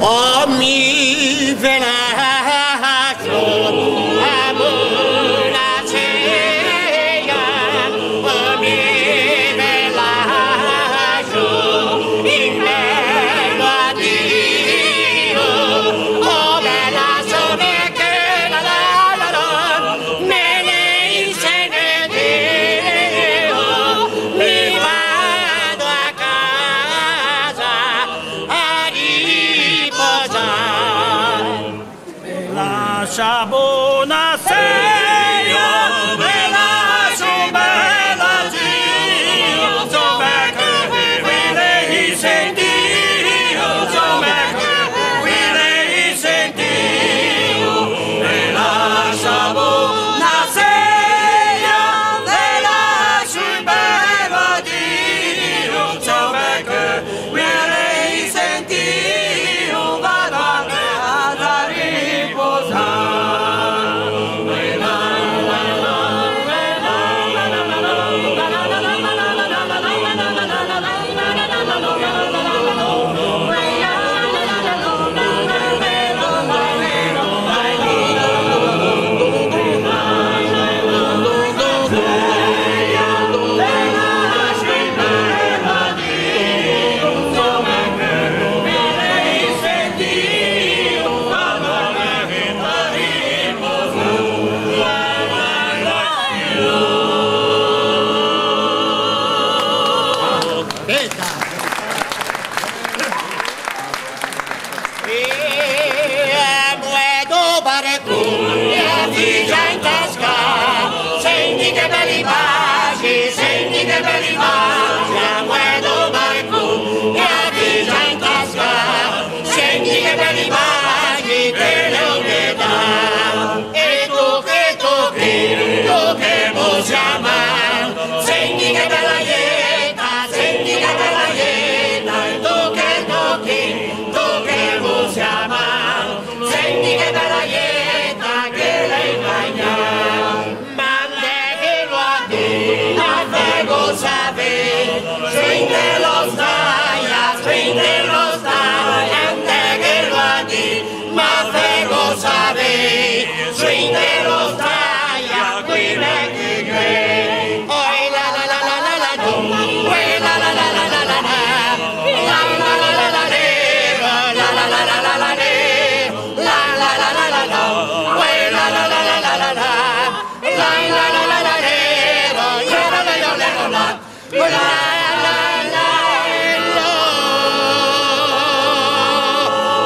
Oh mi velaccio, amuna cega, oh mi velaccio, in mezzo a Dio, oh bella sole che la me ne insegna Dio, mi vado a casa a riposare. Lascia buonasera, me lascio bella Dio, insomma che vi lei sentio, insomma che vi lei sentio, me lascia buonasera, me lascio bella Dio, insomma che vi lei sentio, vado a casa a riposare.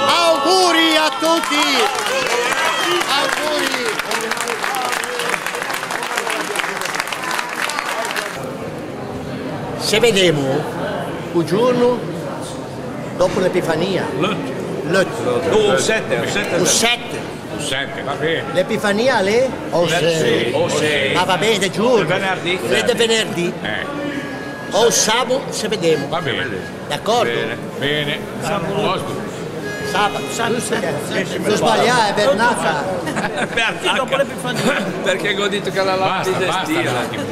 Auguri a tutti! Auguri! Se vediamo un giorno dopo l'Epifania, Un 7. un 7, 7, va bene. l'Epifania è o Sì, o 6. ma va bene, giorno, Venerdì. venerdì o sabato se vediamo, Va bene. d'accordo? Bene. Posto. Sabato, non sbagliare, è Bernacca. Dopo l'Epifania. Perché ho detto che la Basta, lapide basta un stila. attimo.